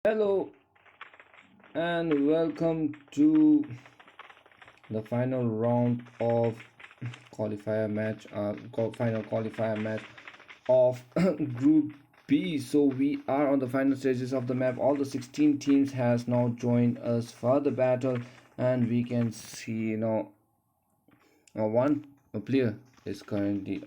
Hello and welcome to the final round of final qualifier match of Group B. So we are on the final stages of the map. All the 16 teams has now joined us for the battle, and we can see one player is currently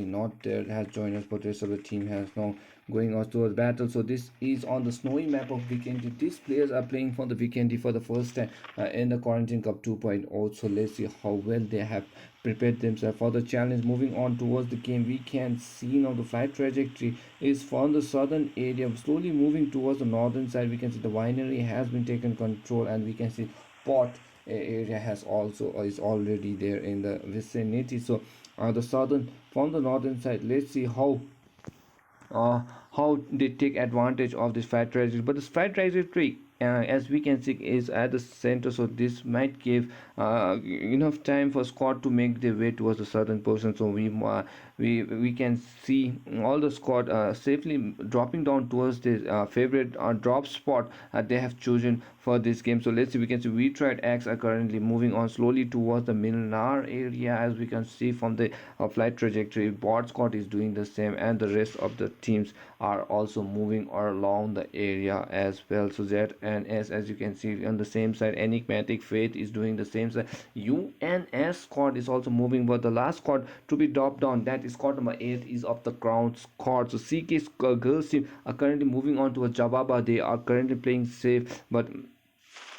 not there, has joined us, but rest of the team has now going on towards battle. So this is on the snowy map of Vikendi. These players are playing for the Vikendi for the first time in the Quarantine Cup 2.0. So let's see how well they have prepared themselves for the challenge. Moving on towards the game, we can see now the flight trajectory is from the southern area, slowly moving towards the northern side. We can see the winery has been taken control, and we can see port area has also is already there in the vicinity. So the southern from the northern side, let's see uh, how they take advantage of this fat trajectory. But this fat trajectory, as we can see, is at the center, so this might give enough time for squad to make their way towards the southern portion. So we can see all the squad safely dropping down towards this favorite drop spot they have chosen for this game. So let's see, we can see we tried X are currently moving on slowly towards the Milnar area. As we can see from the flight trajectory, bot squad is doing the same, and the rest of the teams are also moving along the area as well. So Z and S, as you can see on the same side, Enigmatic Faith is doing the same side. UNS squad is also moving, but the last squad to be dropped down, that is squad number 8, is of the crown squad. So CK girls team are currently moving on to a Jababa. They are currently playing safe, but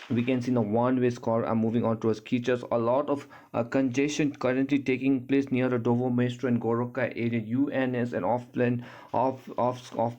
we can see the one-way score are moving on towards Kichas. A lot of congestion currently taking place near the Dovo Maestro and Goroka area. UNS and off-plan off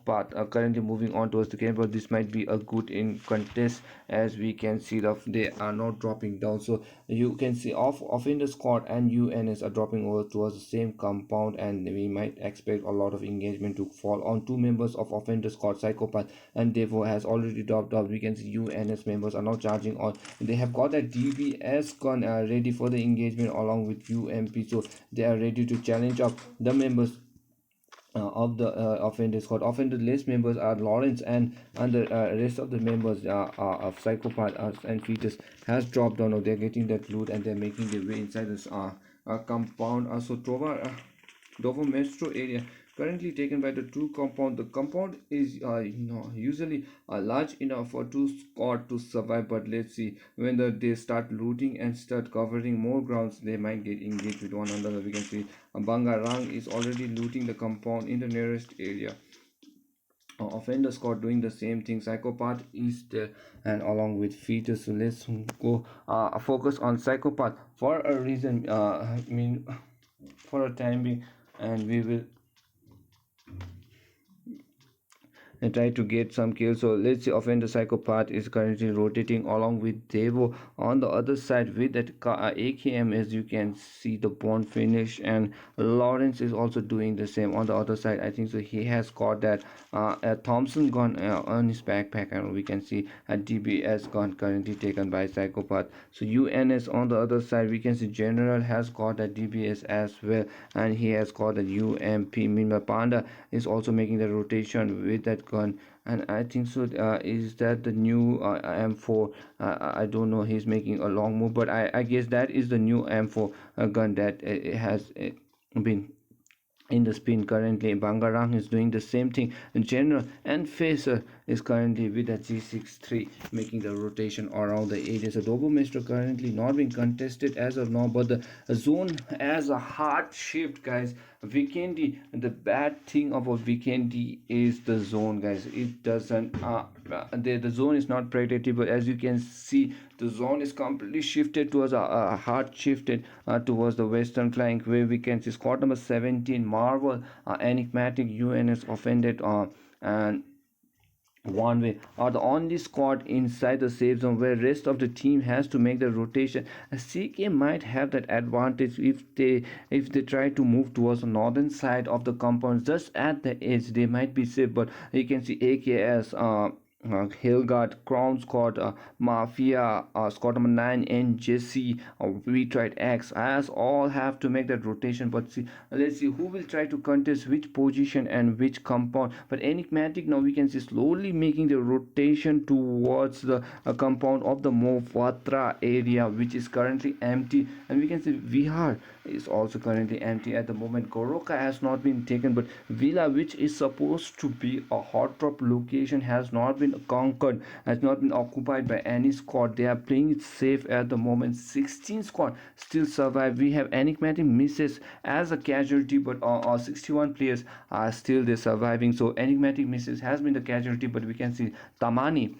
path are currently moving on towards the game, but this might be a good in contest. As we can see that they are not dropping down. So you can see off in the squad and UNS are dropping over towards the same compound, and we might expect a lot of engagement to fall on two members of offender squad, Psychopath and Devo has already dropped off. We can see UNS members are now charging on. They have got a DBS gun ready for the engagement along with UMP, so they are ready to challenge up the members of the offender squad. Offender list members are Lawrence, and the rest of the members of Psychopath and Fetus has dropped down. Now they're getting that loot, and they're making their way inside this compound. So Dovo Metro area currently taken by the two compound. The compound is usually large enough for two squad to survive, but let's see, when they start looting and start covering more grounds, they might get engaged with one another. We can see Bangarang is already looting the compound in the nearest area. Offender squad doing the same thing. Psychopath is there, and along with features. So let's go focus on Psychopath for a reason. For a time being, and we will and try to get some kills. So let's see, offender Psychopath is currently rotating along with Devo on the other side with that AKM. As you can see the bond finish, and Lawrence is also doing the same on the other side. I think so he has got that a Thompson gun on his backpack, and we can see a DBS gun currently taken by Psychopath. So UNS on the other side, we can see General has got a DBS as well, and he has got a UMP. Meanwhile Panda is also making the rotation with that gun, and I think so is that the new M4. I don't know, he's making a long move, but I guess that is the new M4 gun that has been in the spin currently. Bangarang is doing the same thing in general, and Facer is currently with a G63 making the rotation around the area. So Dobomeister currently not being contested as of now, but the zone has a hard shift, guys. Vikendi, the bad thing about Vikendi is the zone, guys. It doesn't the zone is not predictable. As you can see, the zone is completely shifted towards a hard shifted towards the western flank, where we can see squad number 17 Marvel, Enigmatic, UNS offended, and one way are the only squad inside the safe zone, where rest of the team has to make the rotation. CK might have that advantage if they try to move towards the northern side of the compound, just at the edge they might be safe, but you can see AKS Hilgard, Crown Scott, Mafia, Scott number 9, and Jesse, we tried X. As all have to make that rotation, but see, let's see who will try to contest which position and which compound. But Enigmatic now we can see slowly making the rotation towards the compound of the Movatra area, which is currently empty, and we can see Vihar is also currently empty at the moment. Goroka has not been taken, but Villa, which is supposed to be a hot drop location, has not been conquered, has not been occupied by any squad. They are playing it safe at the moment. 16 squad still survive. We have Enigmatic misses as a casualty, but 61 players are still they surviving. So Enigmatic misses has been the casualty, but we can see Tamani,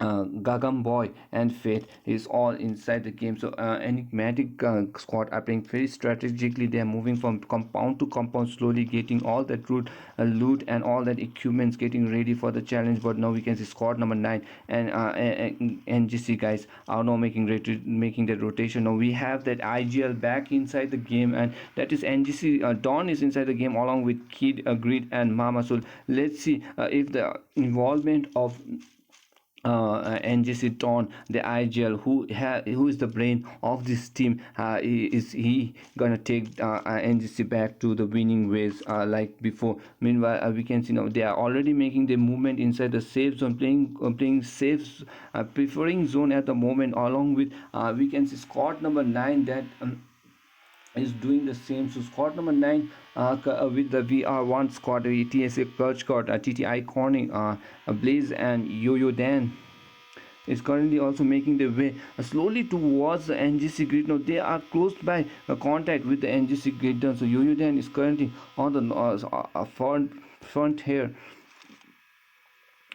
Gagam Boy and Fate is all inside the game. So Enigmatic squad are playing very strategically. They are moving from compound to compound, slowly getting all that loot and all that equipments, getting ready for the challenge. But now we can see squad number 9 and NGC guys are now making that rotation. Now we have that IGL back inside the game, and that is NGC. Dawn is inside the game along with Kid, Grid and Mama. So let's see if the involvement of NGC Ton, the IGL, who is the brain of this team, is he gonna take NGC back to the winning ways like before? Meanwhile, we can see now they are already making the movement inside the safe zone, playing safe, preferring zone at the moment. Along with we can see squad number 9 that. Is doing the same. So squad number 9 with the VR1 squad, TSA Clutch Squad, TTI Corning, Blaze and Yo-Yo Dan is currently also making their way slowly towards the NGC grid. Now they are close by contact with the NGC grid. So Yo-Yo Dan is currently on the front here,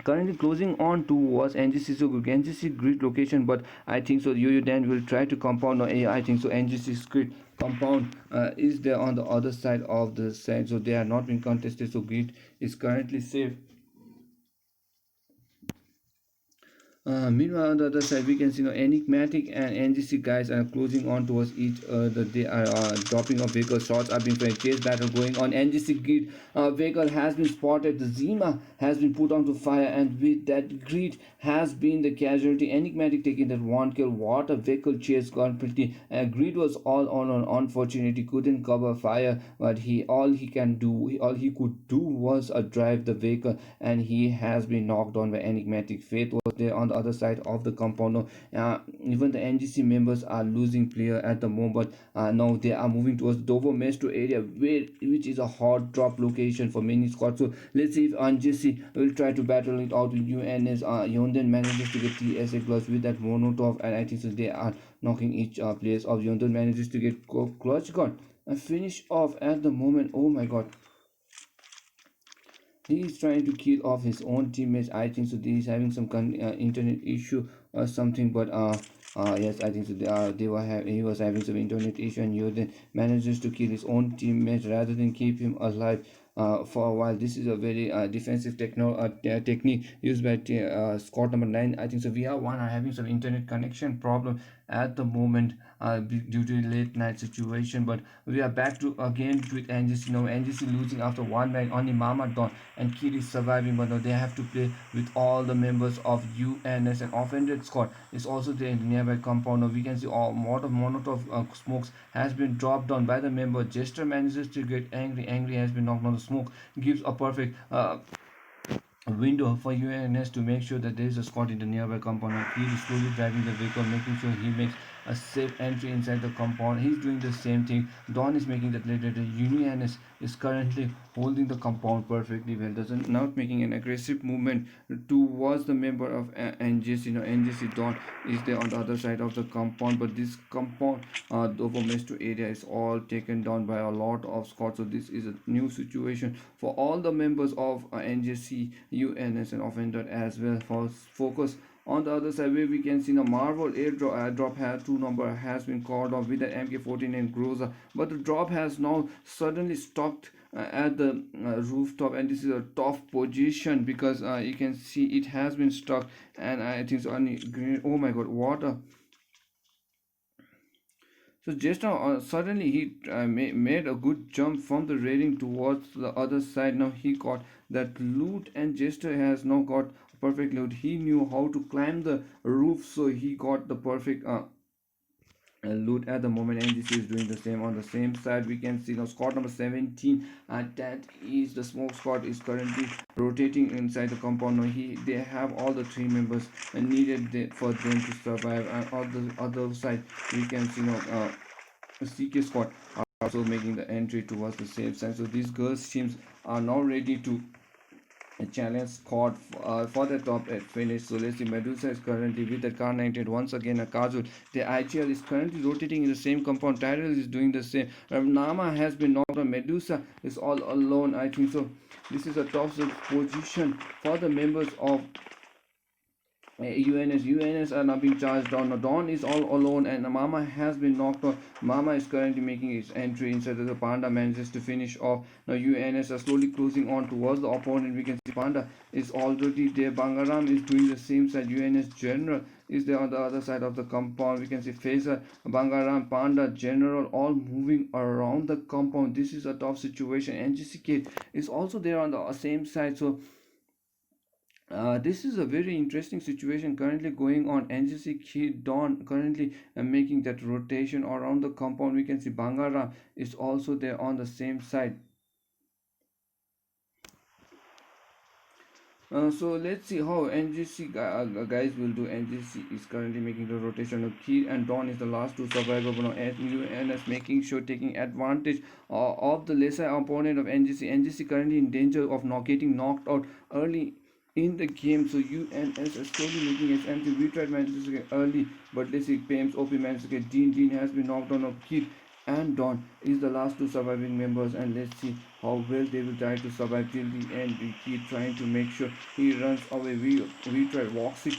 currently closing on towards NGC. So NGC grid location, but I think so Yo-Yo Dan will try to compound. No, I think so NGC grid compound is there on the other side of the side, so they are not being contested. So grid is currently safe. Meanwhile, on the other side, we can see Enigmatic and NGC guys are closing on towards each other. They are dropping off vehicle shots are being played. Chase battle going on. NGC grid vehicle has been spotted. The Zima has been put onto fire, and with that, grid has been the casualty. Enigmatic taking that one kill. What a vehicle chase completely. Grid was all on. Unfortunately, couldn't cover fire, but all he could do was drive the vehicle, and he has been knocked on by Enigmatic. Faith was there on the other side of the compound. Even the NGC members are losing player at the moment. Now they are moving towards Dover Metro area, which is a hot drop location for many squads. So let's see if NGC will try to battle it out with UNS. Yondan manages to get TSA plus with that monotop, and I think so they are knocking each players off. Yondan manages to get clutch gun and finish off at the moment. Oh my god, he is trying to kill off his own teammates. I think so he's having some internet issue or something, but yes, I think so he was having some internet issue, and Yoden manages to kill his own teammates rather than keep him alive for a while. This is a very defensive technique used by squad number 9. I think so VR1 are having some internet connection problem at the moment due to late night situation, but we are back to again with NGC. Now NGC losing after one night. Only Mama Don and Kid is surviving, but now they have to play with all the members of UNS, and offended squad is also there in the nearby compound. Now we can see all lot of Molotov smokes has been dropped down by the member. Jester manages to get angry has been knocked on. The smoke gives a perfect window for UNS to make sure that there is a squad in the nearby compound. And he is slowly driving the vehicle, making sure he makes a safe entry inside the compound. He's doing the same thing. Dawn is making that later. UNS is currently holding the compound perfectly well, doesn't not making an aggressive movement towards the member of NGC. NGC Dawn is there on the other side of the compound, but this compound, the Overmesto area is all taken down by a lot of squads. So this is a new situation for all the members of NGC, UNS and Offender as well. For focus on the other side, where we can see the Marvel airdrop has two number has been called off with the MK14 and Groza, but the drop has now suddenly stopped at the rooftop, and this is a tough position because you can see it has been stuck, and I think so only green. Oh my god, water. So just now, suddenly he made a good jump from the railing towards the other side. Now he got that loot, and Jester has now got perfect load. He knew how to climb the roof, so he got the perfect loot at the moment. NGC is doing the same. On the same side we can see now squad number 17, and that is the smoke squad is currently rotating inside the compound. Now they have all the three members needed for them to survive. And on the other side we can see now CK squad are also making the entry towards the safe side. So these girls teams are now ready to a challenge squad for the top at finish. So let's see, Medusa is currently with the car 98 once again. A Kazul, the IGL is currently rotating in the same compound. Tyrell is doing the same. Nama has been knocked on. Medusa is all alone, I think so. This is a top position for the members of UNS are now being charged down. Now Dawn is all alone and Mama has been knocked off. Mama is currently making its entry inside of the Panda manages to finish off. Now UNS are slowly closing on towards the opponent. We can see Panda is already there. Bangaram is doing the same side. UNS General is there on the other side of the compound. We can see Faisal, Bangaram, Panda, General all moving around the compound. This is a tough situation. NGC Kid is also there on the same side. So this is a very interesting situation currently going on. NGC Kid Dawn currently making that rotation around the compound. We can see Bangara is also there on the same side. So let's see how NGC guys will do. NGC is currently making the rotation of Key and Dawn is the last two survivors. Now UNS making sure taking advantage of the lesser opponent of NGC. NGC currently in danger of not getting knocked out early in the game. So UNS is slowly making its entry. We tried managed to get early, but let's see, Pames OP managed to get Dean. Dean has been knocked down of Kid and Dawn is the last two surviving members, and let's see how well they will try to survive till the end. We keep trying to make sure he runs away. We try Voxic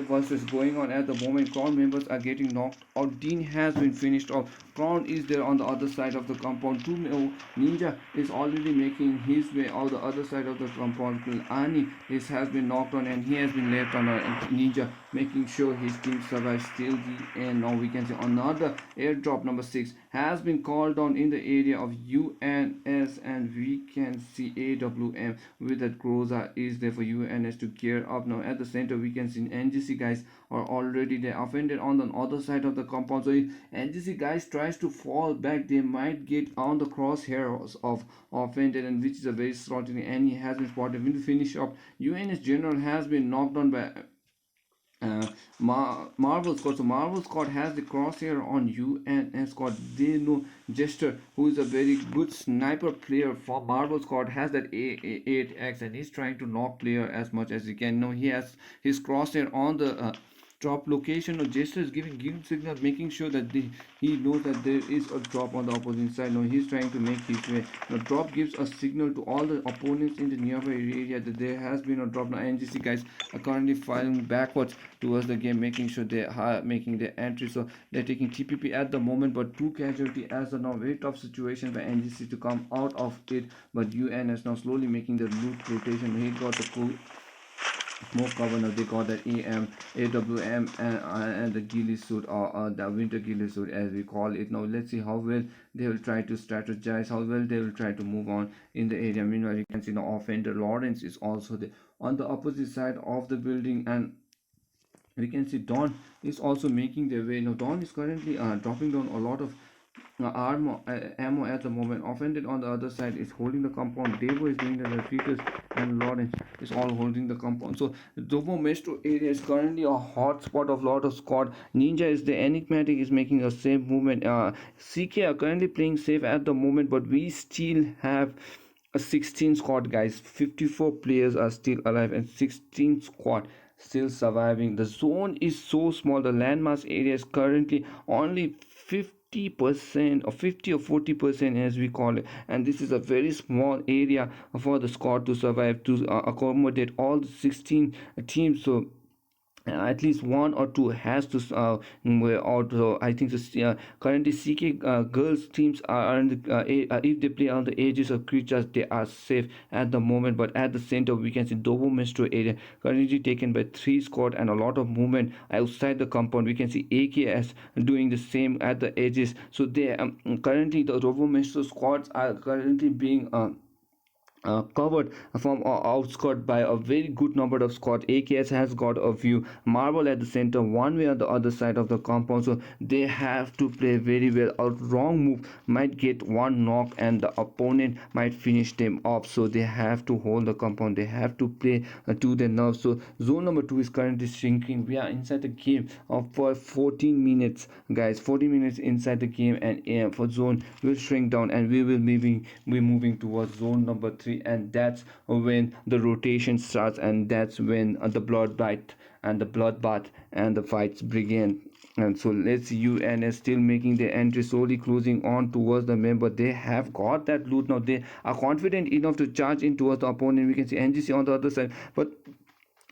versus going on at the moment. Crown members are getting knocked out. Dean has been finished off. Crown is there on the other side of the compound. Ninja is already making his way out the other side of the compound. Ani has been knocked on and he has been left on a Ninja making sure his team survives till the end. Now we can see another airdrop number 6 has been called on in the area of UNS, and we can see AWM with that Groza is there for UNS to gear up. Now at the center we can see NGC guys are already there offended on the other side of the compound. So if NGC guys tries to fall back, they might get on the crosshairs of offended, and which is a very slotted, and he has been spotted. With the finish up, UNS General has been knocked on by Marvel Squad. So Marvel Squad has the crosshair on UNS Squad. They know Jester, who is a very good sniper player for Marvel Squad, has that 8x and he's trying to knock player as much as he can. Now he has his crosshair on the drop location. Now Jester is giving green signal, making sure that he knows that there is a drop on the opposite side. Now he's trying to make his way. Now drop gives a signal to all the opponents in the nearby area that there has been a drop. Now NGC guys are currently firing backwards towards the game, making sure they are making their entry. So they're taking TPP at the moment, but two casualty as a now very tough situation for NGC to come out of it. But UN is now slowly making the loot rotation. He got the cool smoke cover. Now they got that AWM and the ghillie suit, or the winter ghillie suit as we call it. Now let's see how well they will try to strategize, how well they will try to move on in the area. Meanwhile you can see now offender Lawrence is also there on the opposite side of the building, and we can see Dawn is also making their way. Now Dawn is currently dropping down a lot of ammo at the moment. Offended on the other side is holding the compound. Devo is doing the defeaters, and Lawrence is all holding the compound. So Dovo Metro area is currently a hot spot of lot of squad. Ninja is the enigmatic is making a safe movement. CK are currently playing safe at the moment, but we still have a 16 squad guys. 54 players are still alive and 16 squad still surviving. The zone is so small. The landmass area is currently only 50% or 50 or 40% as we call it, and this is a very small area for the squad to survive, to accommodate all the 16 teams. So at least one or two has to out. So I think currently CK girls teams are on the, if they play on the edges of creatures, they are safe at the moment. But at the center we can see Dovo Metro area currently taken by 3 squad and a lot of movement outside the compound. We can see AKS doing the same at the edges. So they currently the Dovo Metro squads are currently being covered from outscored by a very good number of squad. AKS has got a few marble at the center, one way on the other side of the compound, so they have to play very well. A wrong move might get one knock and the opponent might finish them off, so they have to hold the compound, they have to play to their nerves. So zone number 2 is currently shrinking. We are inside the game for 14 minutes, guys. 40 minutes inside the game, and for zone will shrink down, and we moving towards zone number 3, and that's when the rotation starts, and that's when the bloodbath and the fights begin. And so let's see, UNS still making the entry, slowly closing on towards the member. They have got that loot now. They are confident enough to charge in towards the opponent. We can see NGC on the other side, but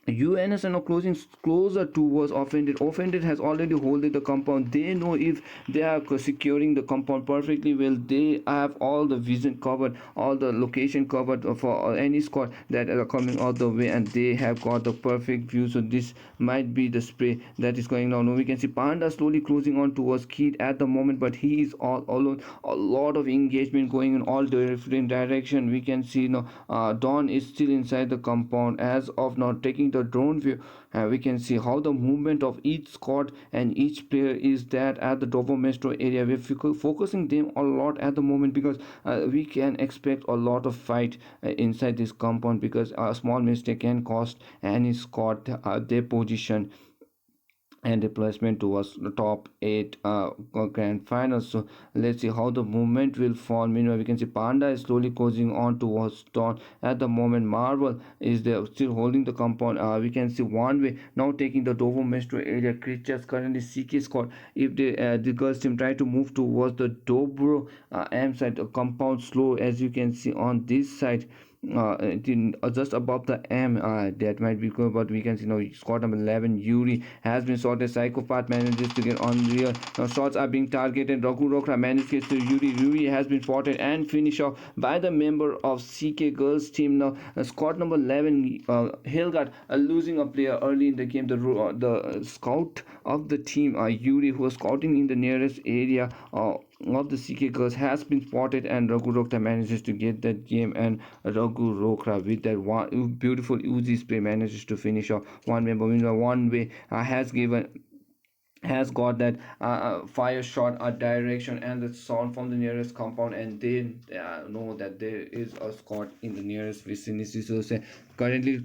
UNS are now closing closer towards offended. Offended has already holded the compound. They know if they are securing the compound perfectly well, they have all the vision covered, all the location covered for any squad that are coming out the way, and they have got the perfect view. So this might be the spray that is going on. Now we can see Panda slowly closing on towards Kid at the moment, but he is all alone. A lot of engagement going in all different direction. We can see now Dawn is still inside the compound as of now, taking the drone view. We can see how the movement of each squad and each player is that at the Dovo Metro area. We're focusing them a lot at the moment, because we can expect a lot of fight inside this compound, because a small mistake can cost any squad their position and replacement towards the top 8 grand finals. So let's see how the movement will fall. Meanwhile, we can see Panda is slowly closing on towards Dawn at the moment. Marvel is there still holding the compound. We can see one way now taking the Dovo Metro area. Creatures currently CK squad, if the girls team try to move towards the Dobro M side, compound slow, as you can see on this side. Just above the M, that might be good, but we can see now squad number 11 Yuri has been sorted. Psychopath manages to get on real. Now shots are being targeted. Ragu Rokra manages to Yuri has been spotted and finished off by the member of CK girls team. Now squad number 11 Hilgard losing a player early in the game. The scout of the team Yuri, who was scouting in the nearest area of the CK girls, has been spotted, and Raghu Rokra manages to get that game, and Raghu Rokra with that one beautiful Uzi spray manages to finish off one member. Meanwhile, one way has got that fire shot a direction and the sound from the nearest compound, and they know that there is a squad in the nearest vicinity. So say currently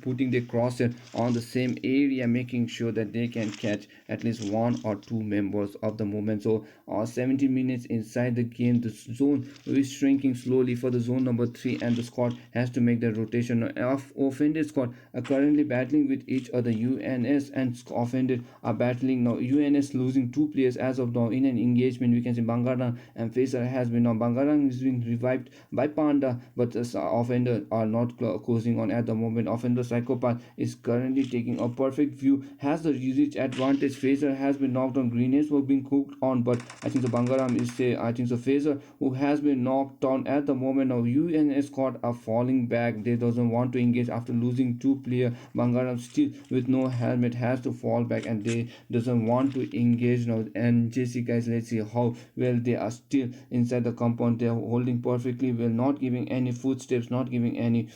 putting the crosshair on the same area, making sure that they can catch at least one or two members of the movement. So 70 minutes inside the game, the zone is shrinking slowly for the zone number 3, and the squad has to make the rotation of offended squad are currently battling with each other. UNS and offended are battling now. UNS losing 2 players as of now in an engagement. We can see Bangarang and Facer has been now. Bangarang is being revived by Panda, but the offender are not closing on at the moment. Offender Psychopath is currently taking a perfect view, has the usage advantage. Facer has been knocked on. Grenades were being cooked on, but I think the Bangaram is I think the Facer who has been knocked down at the moment. Now UNS squad are falling back. They doesn't want to engage after losing 2 players. Bangaram still with no helmet has to fall back, and they doesn't want to engage now. And JC guys, let's see how well they are still inside the compound. They are holding perfectly well, not giving any footsteps, not giving any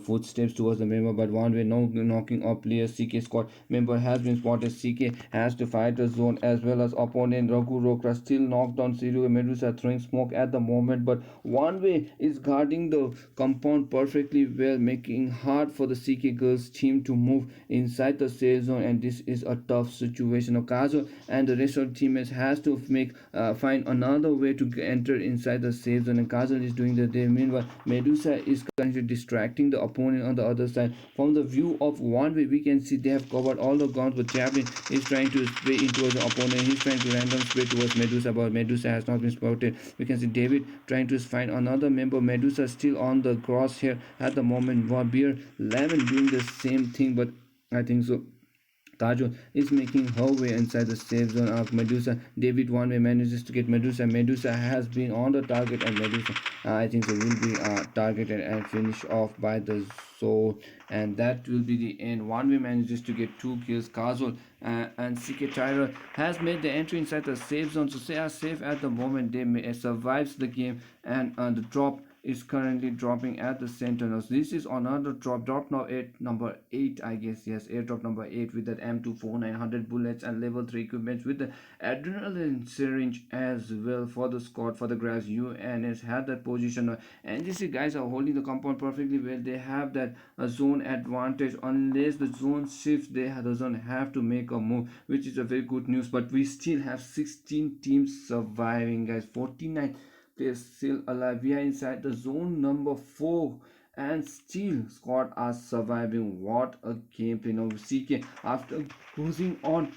footsteps towards the member, but one way no knocking up player. CK squad member has been spotted. CK has to fight the zone as well as opponent. Raghu Rokra still knocked on. Siru Medusa throwing smoke at the moment, but one way is guarding the compound perfectly well, making hard for the CK girls team to move inside the safe zone, and this is a tough situation. Now Kazo and the rest of the teammates has to find another way to enter inside the safe zone, and Kazo is doing the day. Meanwhile, Medusa is currently distracting the opponent on the other side. From the view of one way, we can see they have covered all the guns, but Javelin is trying to spray into the opponent. He's trying to random spray towards Medusa, but Medusa has not been spotted. We can see David trying to find another member. Medusa still on the crosshair at the moment. Beer 11 doing the same thing, but I think so. Kajol is making her way inside the safe zone of Medusa. David one way manages to get Medusa. Medusa has been on the target, and Medusa I think so will be targeted and finished off by the soul, and that will be the end. One way manages to get 2 kills. Kajol and CK Tyler has made the entry inside the safe zone, so they are safe at the moment. They survives the game, and the drop is currently dropping at the center. Now this is another drop now at number 8, I guess. Yes, airdrop number 8 with that M24900 bullets and level 3 equipment with the adrenaline syringe as well for the squad for the grass. UNS had that position. NGC guys are holding the compound perfectly well. They have that zone advantage. Unless the zone shifts, they doesn't have to make a move, which is a very good news. But we still have 16 teams surviving, guys. 49 players still alive. We are inside the zone number 4 and still squad are surviving. What a gameplay. Now CK, after cruising on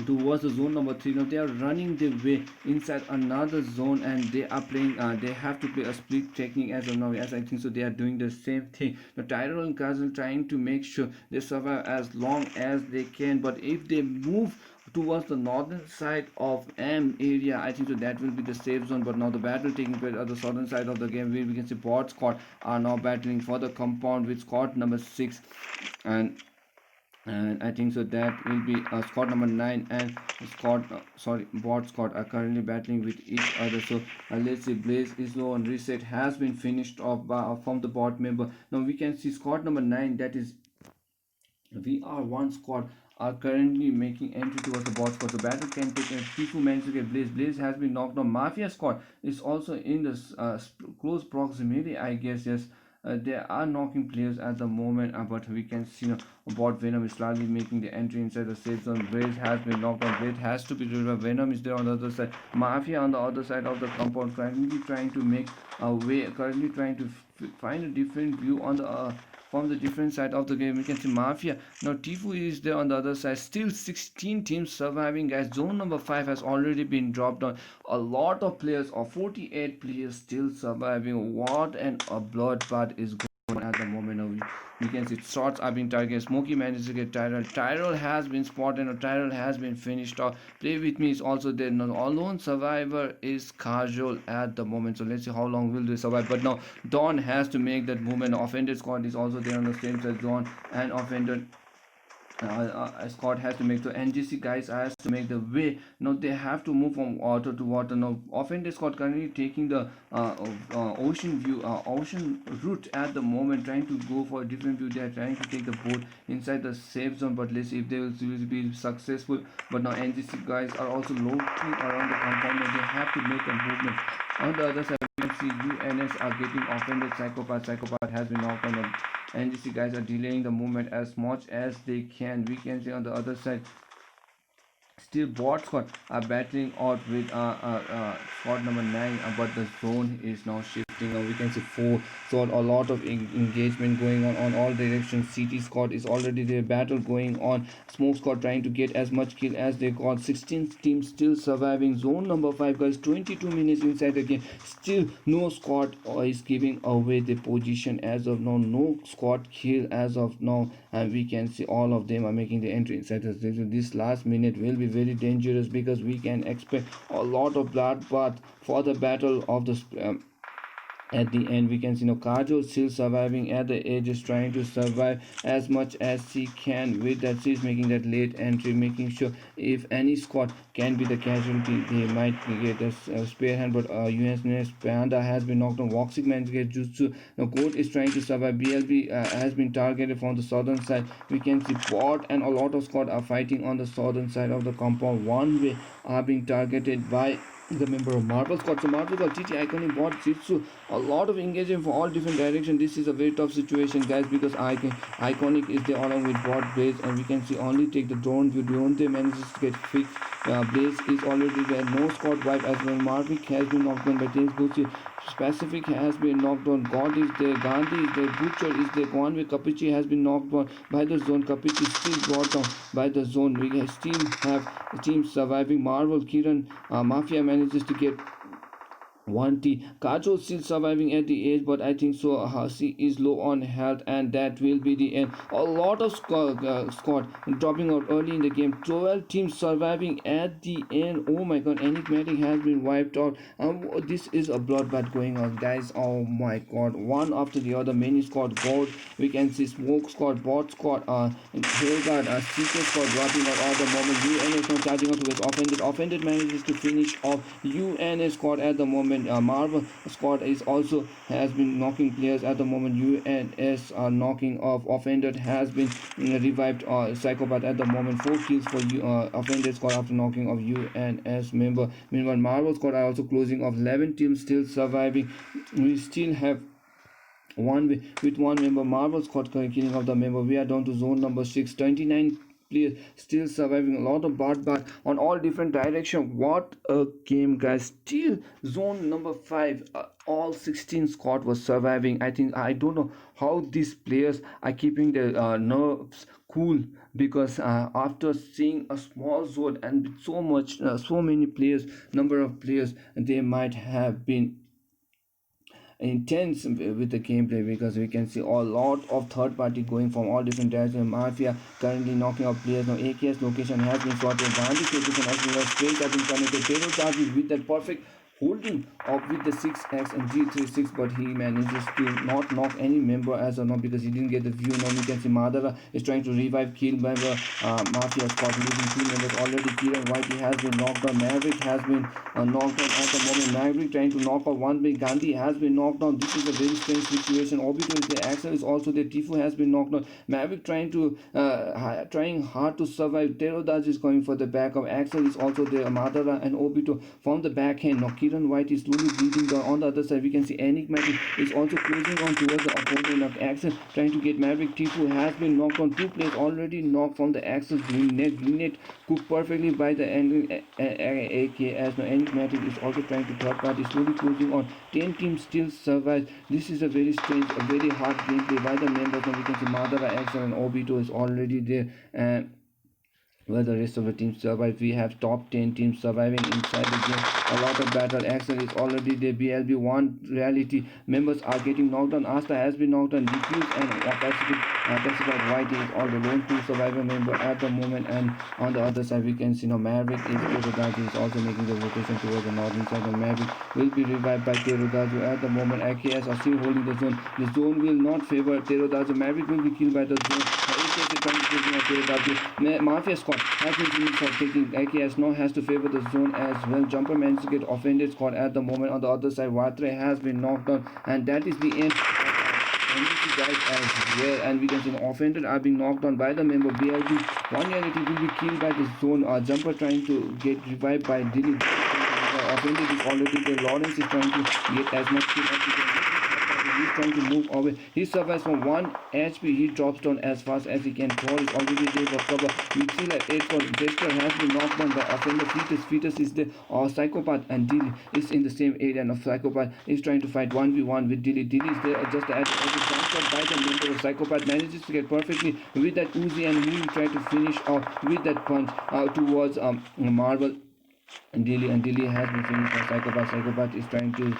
towards the zone number 3, now they are running their way inside another zone, and they are playing they have to play a split technique as of now. As I think so, they are doing the same thing. The Tyrell and Castle trying to make sure they survive as long as they can, but if they move towards the northern side of M area, I think so that will be the safe zone. But now the battle taking place at the southern side of the game, where we can see bot squad are now battling for the compound with squad number 6, and I think so that will be squad number 9 and squad bot squad are currently battling with each other. So let's see, Blaze is low on reset has been finished off from the bot member. Now we can see squad number 9, that is VR1 squad, are currently making entry towards the bot squad. The battle can take a Tifu managed to get Blaze. Blaze has been knocked down. Mafia squad is also in the close proximity, I guess. Yes, they are knocking players at the moment, but we can see bot Venom is slowly making the entry inside the safe zone. Blaze has been knocked down. Blaze has to be delivered. Venom is there on the other side. Mafia on the other side of the compound, currently trying to make a way, currently trying to find a different view on the from the different side of the game. We can see Mafia. Now Tifu is there on the other side. Still 16 teams surviving, guys. Zone number 5 has already been dropped down. A lot of players, or 48 players, still surviving. What an a bloodbath is going on at the moment. Now we can see shots are being targeted. Smokey manages to get Tyrell. Tyrell has been spotted, or Tyrell has been finished off. Play with me is also there. Now alone survivor is Kajol at the moment. So let's see how long will they survive. But now Dawn has to make that movement. Offended squad is also there on the same side. Dawn and offended Scott has to make. The NGC guys has to make the way. Now they have to move from water to water. Now offended Scott currently taking the ocean view, ocean route at the moment, trying to go for a different view. They are trying to take the boat inside the safe zone, but let's see if they will be successful. But now NGC guys are also looking around the compound, and they have to make a movement. On the other side, we can see UNS are getting offended. Psychopath has been knocked on. NGC guys are delaying the movement as much as they can. We can see on the other side, still bot squad are battling out with squad number 9, but the zone is now shifting. Now we can see 4, so a lot of engagement going on all directions. CT squad is already there, battle going on. Smoke squad trying to get as much kill as they got. 16 teams still surviving. Zone number 5, guys, 22 minutes inside the game, still no squad is giving away the position as of now. No squad kill as of now, and we can see all of them are making the entry inside the station. This last minute will be very dangerous, because we can expect a lot of bloodbath for the battle of the at the end. We can see Kajol still surviving at the edges, trying to survive as much as she can. With that, she's making that late entry, making sure if any squad can be the casualty, they might get a spare hand. But USNS Panda has been knocked on. Voxic man gets Jutsu. Now Goat is trying to survive. BLB has been targeted from the southern side. We can see Bot and a lot of squad are fighting on the southern side of the compound. One way are being targeted by the member of Marvel Squad. So Marvel Squad, GT Iconic, Bot, Jitsu, a lot of engagement for all different directions. This is a very tough situation, guys, because Iconic is there along with Bot, Blaze, and we can see only take the drone view. Deontay manages to get fixed. Blaze is already there. No squad wipe as well. Marvick has been knocked down by James Gucci. Specific has been knocked down. God is there. Gandhi is there. Butcher is there. Conway Kapichi has been knocked down by the zone. Kapichi still brought down by the zone. We still have the team surviving. Marvel, Kiran, Mafia manages to get 1T. Kajol still surviving at the edge, but I think so. Hasi is low on health, and that will be the end. A lot of squad dropping out early in the game. 12 teams surviving at the end. Oh my god, Enigmatic has been wiped out. This is a bloodbath going on, guys. Oh my god, one after the other. Many squad gold. We can see Smoke squad, Bot squad, Hellguard, Secret squad dropping out at the moment. UNS not charging out with offended. Offended manages to finish off UNS squad at the moment. moment. Marvel squad is also has been knocking players at the moment. UNS are knocking off offender has been revived. Psychopath at the moment, 4 kills for offender squad after knocking off UNS member. Meanwhile, Marvel squad are also closing off 11 teams still surviving. We still have with one member. Marvel squad killing off the member. We are down to zone number 6. 29 players still surviving. A lot of but on all different direction. What a game, guys. Still zone number 5. All 16 squad was surviving. I don't know how these players are keeping their nerves cool, because after seeing a small zone and with so many players, number of players, they might have been intense with the gameplay, because we can see a lot of third party going from all different directions. Mafia currently knocking out players. Now AKS location has been sorted. Gandhi location has been straight up been connected. Pedro charges with that perfect holding up with the 6x and G36, but he manages to not knock any member as of now, because he didn't get the view. Now we can see Madara is trying to revive kill member. Mafia squad losing 2 members already. Kieran Whitey has been knocked down. Maverick has been knocked down at the moment. Maverick trying to knock out one big. Gandhi has been knocked down. This is a very strange situation. Obito is there. Axel is also there. Tifu has been knocked down. Maverick trying hard to survive. Terodaj is going for the backup. Axel is also there. Madara and Obito from the backhand. Now Kiran White is slowly bleeding down. On the other side, we can see Enigmatic is also closing on towards the opponent of Axel, trying to get Maverick. Tifu has been knocked on. 2 players already knocked from the Axel. Green cooked perfectly by the AKS. Now Enigmatic is also trying to third party, slowly closing on. 10 teams still survive. This is a very strange, a very hard gameplay by the members. Now we can see Madara, Axel and Obito is already there, and where the rest of the teams survive. We have top 10 teams surviving inside the game. A lot of battle. Axel is already there. BLB1 reality members are getting knocked down. Asta has been knocked down. Diffuse and Pacified White is all the lone 2 survivor member at the moment. And on the other side, we can see now Maverick is Terodaju is also making the rotation towards the northern side. And Maverick will be revived by Terodaju at the moment. AKS are still holding the zone. The zone will not favor Terodaju. Maverick will be killed by the zone. Mafia squad has been seen for taking AKS now has to favor the zone as well. Jumper managed to get offended squad at the moment. On the other side, Watre has been knocked down, and that is the end. Guys as well, and we can see offended are being knocked down by the member. BLB one reality will be killed by the zone. Jumper trying to get revived by Dilly. Offended is already there. Lawrence is trying to get as much kill as he can. He's trying to move away. He survives from 1 HP. He drops down as fast as he can. Thor is already there for cover. We still at 8 for Jester has been knocked down by offender. Fetus is there. Psychopath and Dilly is in the same area, and Psychopath is trying to fight 1v1 with Dilly. Dilly is there just at the jump by the member of Psychopath. Manages to get perfectly with that Uzi, and he will try to finish off with that punch towards Marvel. Dilly has been finished by Psychopath. Psychopath is trying to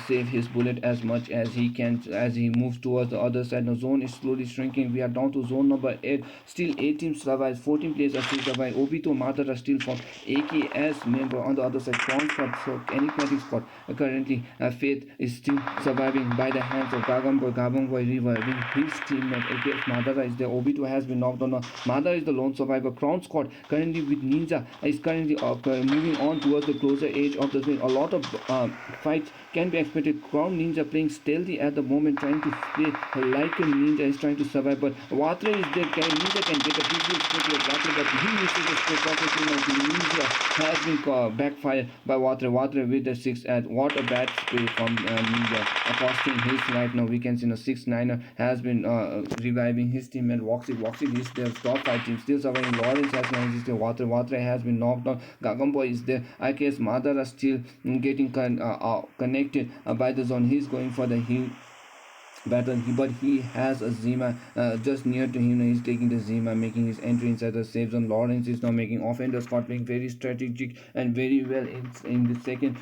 save his bullet as much as he can as he moves towards the other side. Now zone is slowly shrinking. We are down to zone number 8. Still 8 teams survive. 14 players are still survive. Obito Madara still for AKS member on the other side. Crown squad, so Enigmatic squad. Currently Faith is still surviving by the hands of Gabamboy reviving his teammate. AKS Madara is there. Obito has been knocked down. Madara is the lone survivor. Crown squad currently with Ninja is currently moving on towards the closer edge of the screen. A lot of fights can be expected. Crown Ninja playing stealthy at the moment, trying to play like a ninja is trying to survive. But Watre is there. Ninja can get a big split with Watre, but he misses the split perfectly. Now the Ninja has been backfired by Watre. Watre with the 6 at what a bad spray from Ninja, costing his life. Now we can see the 6-9er has been reviving his teammate Voxy. Voxy is there. Top 5 team still surviving. Lawrence has managed to Watre has been knocked down. Gagamboy is there. IKS Madara still getting connected by the zone. He's going for the heal battle, but he has a Zima just near to him. He's taking the Zima, making his entry inside the safe zone. Lawrence is now making offender squad, playing very strategic and very well in the second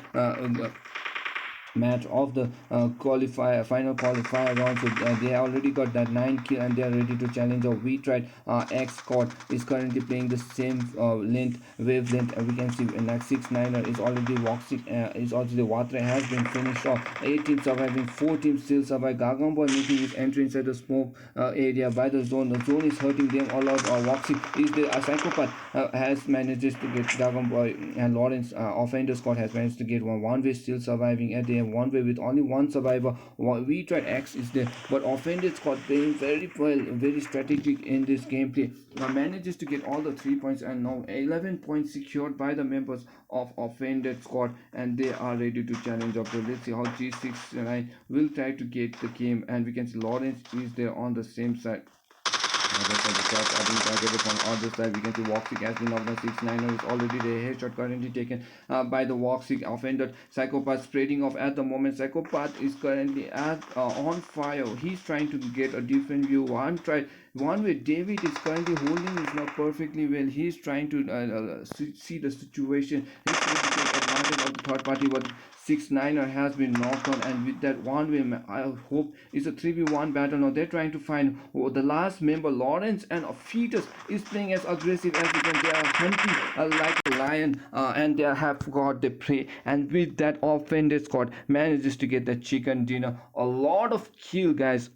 match of the qualifier final qualifier round. So they already got that 9 kill and they are ready to challenge. Or we tried X squad is currently playing the same length wavelength. We can see like 6 9er is already walking, is also the Watre has been finished off. 8 teams surviving, 4 teams still survive. Gagan boy making his entry inside the smoke area by the zone. The zone is hurting them a lot. Waxy is the psychopath has manages to get Gagan boy and Lawrence offender squad has managed to get one way still surviving at the one way with only one survivor. We tried X is there, but offended squad playing very well, very strategic in this gameplay. Manages to get all the 3 points and now 11 points secured by the members of offended squad, and they are ready to challenge up. So let's see how G6 and I will try to get the game, and we can see Lawrence is there on the same side. That's the shot. I think I get it from other side. We can see Voxic has been knocked down. 6 9 is already the headshot currently taken by the Voxic offender. Psychopath spreading off at the moment. Psychopath is currently on fire. He's trying to get a different view. One way David is currently holding is not perfectly well. He's trying to see the situation. He's trying to take advantage of the third party, but 6 9er has been knocked on, and with that one way, I hope it's a 3v1 battle. Now they're trying to find the last member. Lawrence and Fetus is playing as aggressive as they can. They are hunting like a lion, and they have got the prey. And with that, offended squad manages to get the chicken dinner. A lot of kill, guys.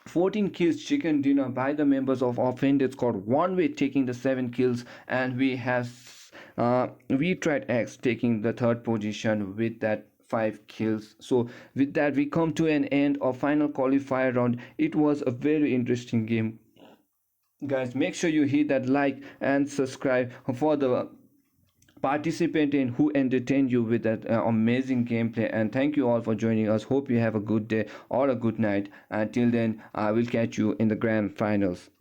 14 kills chicken dinner by the members of offended squad. One way taking the 7 kills, and we have we tried X taking the third position with that 5 kills. So with that, we come to an end of final qualifier round. It was a very interesting game, guys. Make sure you hit that like and subscribe for the participant in who entertained you with that amazing gameplay. And thank you all for joining us. Hope you have a good day or a good night. Until then, I will catch you in the grand finals.